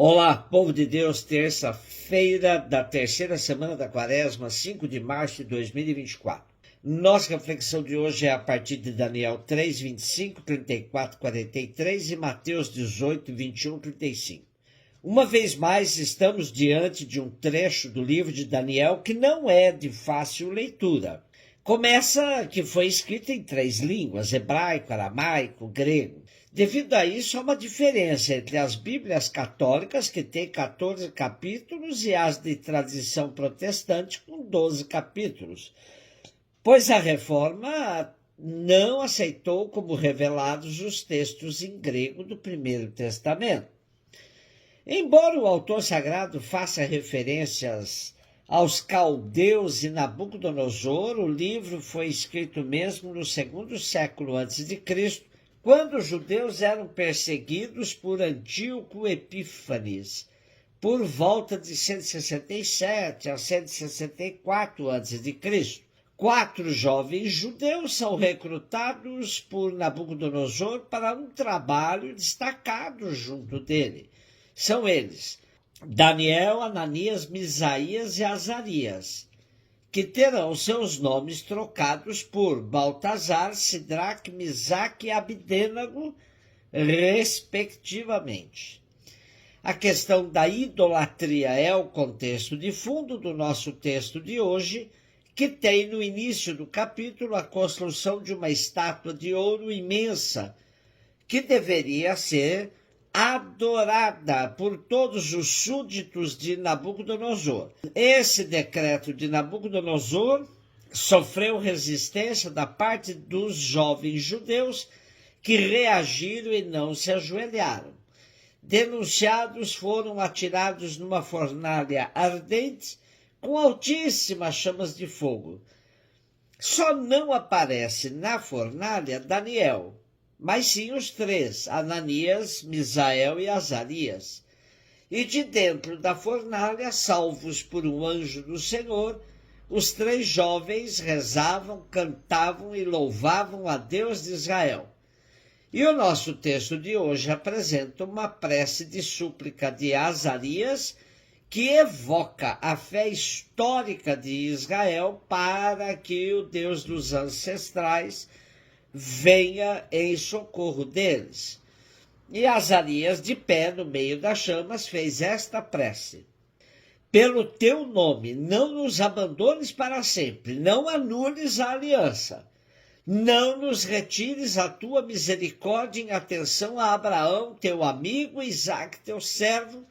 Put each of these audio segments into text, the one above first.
Olá, povo de Deus, terça-feira da terceira semana da Quaresma, 5 de março de 2024. Nossa reflexão de hoje é a partir de Daniel 3, 25, 34, 43 e Mateus 18, 21, 35. Uma vez mais, estamos diante de um trecho do livro de Daniel que não é de fácil leitura. Começa que foi escrito em 3 línguas, hebraico, aramaico, grego. Devido a isso, há uma diferença entre as Bíblias católicas, que têm 14 capítulos, e as de tradição protestante, com 12 capítulos, pois a Reforma não aceitou como revelados os textos em grego do Primeiro Testamento. Embora o autor sagrado faça referências aos caldeus e Nabucodonosor, o livro foi escrito mesmo no segundo século a.C., quando os judeus eram perseguidos por Antíoco Epífanes, por volta de 167 a 164 a.C. 4 jovens judeus são recrutados por Nabucodonosor para um trabalho destacado junto dele. São eles Daniel, Ananias, Misaías e Azarias, que terão seus nomes trocados por Baltazar, Sidraque, Misaque e Abdênago, respectivamente. A questão da idolatria é o contexto de fundo do nosso texto de hoje, que tem no início do capítulo a construção de uma estátua de ouro imensa, que deveria ser adorada por todos os súditos de Nabucodonosor. Esse decreto de Nabucodonosor sofreu resistência da parte dos jovens judeus que reagiram e não se ajoelharam. Denunciados, foram atirados numa fornalha ardente com altíssimas chamas de fogo. Só não aparece na fornalha Daniel, mas sim os 3, Ananias, Misael e Azarias. E de dentro da fornalha, salvos por um anjo do Senhor, os 3 jovens rezavam, cantavam e louvavam a Deus de Israel. E o nosso texto de hoje apresenta uma prece de súplica de Azarias, que evoca a fé histórica de Israel para que o Deus dos ancestrais venha em socorro deles. E Azarias, de pé no meio das chamas, fez esta prece: pelo teu nome, não nos abandones para sempre, não anules a aliança, não nos retires a tua misericórdia em atenção a Abraão, teu amigo, Isaque, teu servo,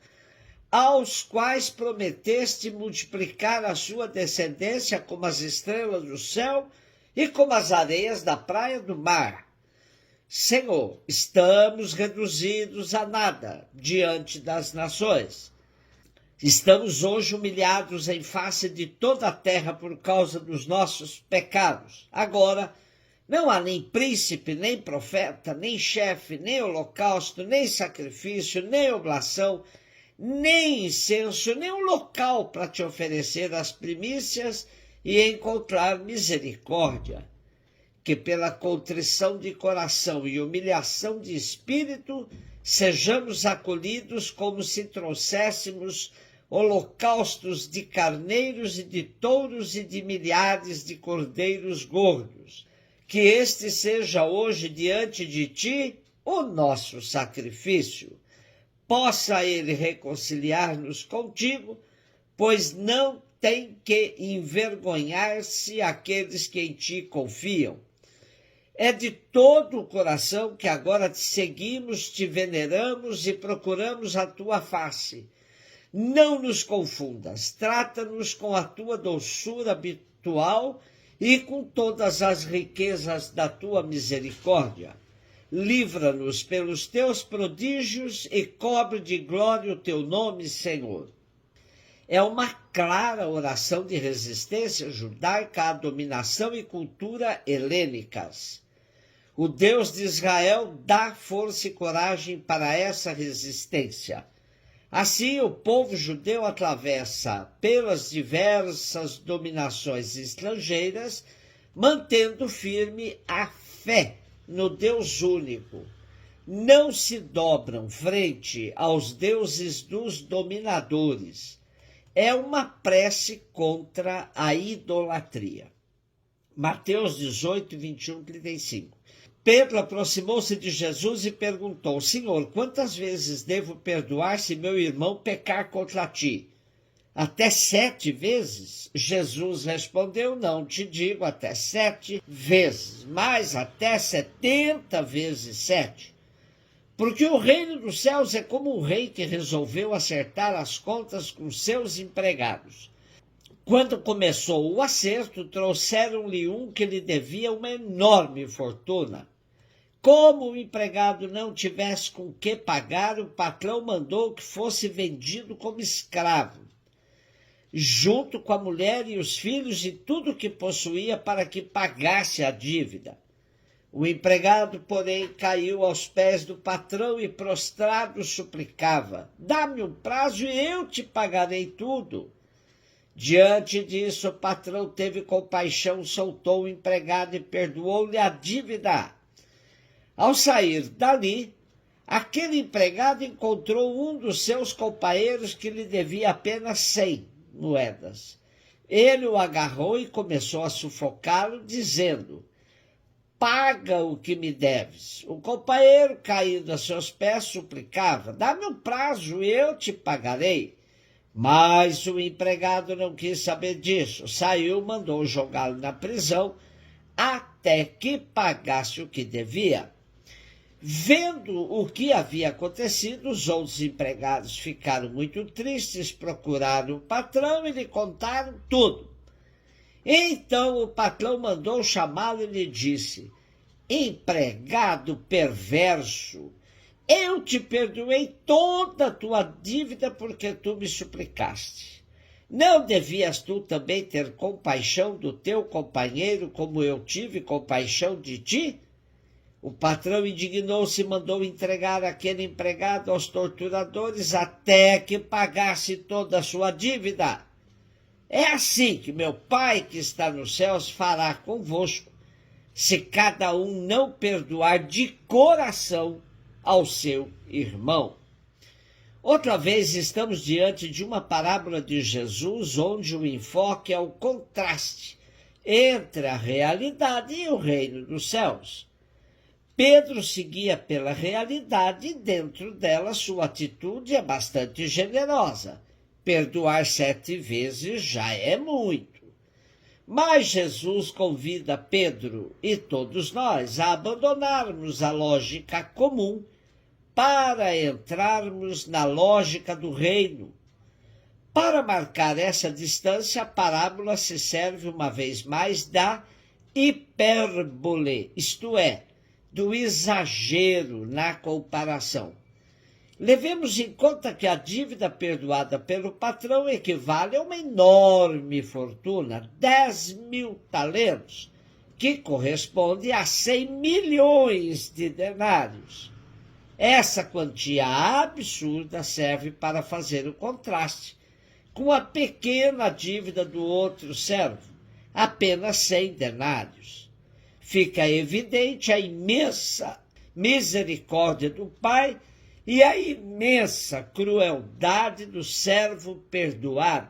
aos quais prometeste multiplicar a sua descendência como as estrelas do céu e como as areias da praia do mar. Senhor, estamos reduzidos a nada diante das nações. Estamos hoje humilhados em face de toda a terra por causa dos nossos pecados. Agora, não há nem príncipe, nem profeta, nem chefe, nem holocausto, nem sacrifício, nem oblação, nem incenso, nem um local para te oferecer as primícias e encontrar misericórdia, que pela contrição de coração e humilhação de espírito sejamos acolhidos como se trouxéssemos holocaustos de carneiros e de touros e de milhares de cordeiros gordos. Que este seja hoje diante de ti o nosso sacrifício. Possa ele reconciliar-nos contigo, pois não tem que envergonhar-se aqueles que em ti confiam. É de todo o coração que agora te seguimos, te veneramos e procuramos a tua face. Não nos confundas, trata-nos com a tua doçura habitual e com todas as riquezas da tua misericórdia. Livra-nos pelos teus prodígios e cobre de glória o teu nome, Senhor. É uma clara oração de resistência judaica à dominação e cultura helênicas. O Deus de Israel dá força e coragem para essa resistência. Assim, o povo judeu atravessa pelas diversas dominações estrangeiras, mantendo firme a fé no Deus único. não se dobram frente aos deuses dos dominadores. É uma prece contra a idolatria. Mateus 18, 21, 35. Pedro aproximou-se de Jesus e perguntou: Senhor, quantas vezes devo perdoar se meu irmão pecar contra ti? Até 7 vezes? Jesus respondeu: não te digo até 7 vezes, mas até 70 vezes 7. Porque o reino dos céus é como um rei que resolveu acertar as contas com seus empregados. Quando começou o acerto, trouxeram-lhe um que lhe devia uma enorme fortuna. Como o empregado não tivesse com que pagar, o patrão mandou que fosse vendido como escravo, junto com a mulher e os filhos e tudo o que possuía, para que pagasse a dívida. O empregado, porém, caiu aos pés do patrão e, prostrado, suplicava: dá-me um prazo e eu te pagarei tudo. Diante disso, o patrão teve compaixão, soltou o empregado e perdoou-lhe a dívida. Ao sair dali, aquele empregado encontrou um dos seus companheiros que lhe devia apenas 100 moedas. Ele o agarrou e começou a sufocá-lo, dizendo: paga o que me deves. O companheiro, caído a seus pés, suplicava: dá-me um prazo e eu te pagarei. Mas o empregado não quis saber disso. Saiu, mandou jogá-lo na prisão até que pagasse o que devia. Vendo o que havia acontecido, os outros empregados ficaram muito tristes, procuraram o patrão e lhe contaram tudo. Então o patrão mandou chamá-lo e lhe disse: empregado perverso, eu te perdoei toda a tua dívida porque tu me suplicaste. Não devias tu também ter compaixão do teu companheiro como eu tive compaixão de ti? O patrão indignou-se e mandou entregar aquele empregado aos torturadores até que pagasse toda a sua dívida. É assim que meu Pai que está nos céus fará convosco, se cada um não perdoar de coração ao seu irmão. Outra vez estamos diante de uma parábola de Jesus, onde o enfoque é o contraste entre a realidade e o reino dos céus. Pedro seguia pela realidade e dentro dela sua atitude é bastante generosa. Perdoar 7 vezes já é muito. Mas Jesus convida Pedro e todos nós a abandonarmos a lógica comum para entrarmos na lógica do reino. Para marcar essa distância, a parábola se serve uma vez mais da hipérbole, isto é, do exagero na comparação. Levemos em conta que a dívida perdoada pelo patrão equivale a uma enorme fortuna, 10.000 talentos, que corresponde a 100 milhões de denários. Essa quantia absurda serve para fazer o contraste com a pequena dívida do outro servo, apenas 100 denários. Fica evidente a imensa misericórdia do Pai e a imensa crueldade do servo perdoado,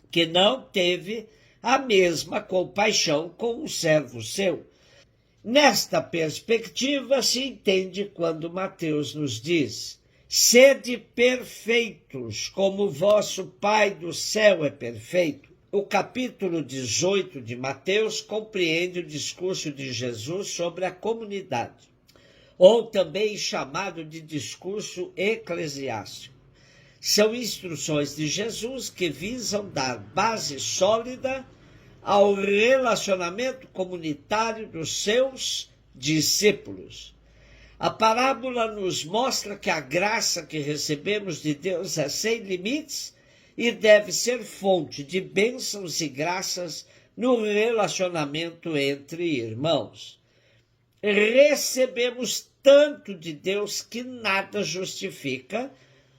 que não teve a mesma compaixão com o servo seu. Nesta perspectiva se entende quando Mateus nos diz: sede perfeitos, como vosso Pai do céu é perfeito. O capítulo 18 de Mateus compreende o discurso de Jesus sobre a comunidade, ou também chamado de discurso eclesiástico. São instruções de Jesus que visam dar base sólida ao relacionamento comunitário dos seus discípulos. A parábola nos mostra que a graça que recebemos de Deus é sem limites e deve ser fonte de bênçãos e graças no relacionamento entre irmãos. Recebemos tanto de Deus que nada justifica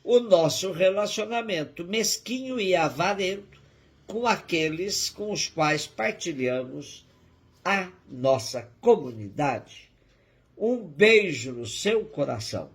o nosso relacionamento mesquinho e avarento com aqueles com os quais partilhamos a nossa comunidade. Um beijo no seu coração.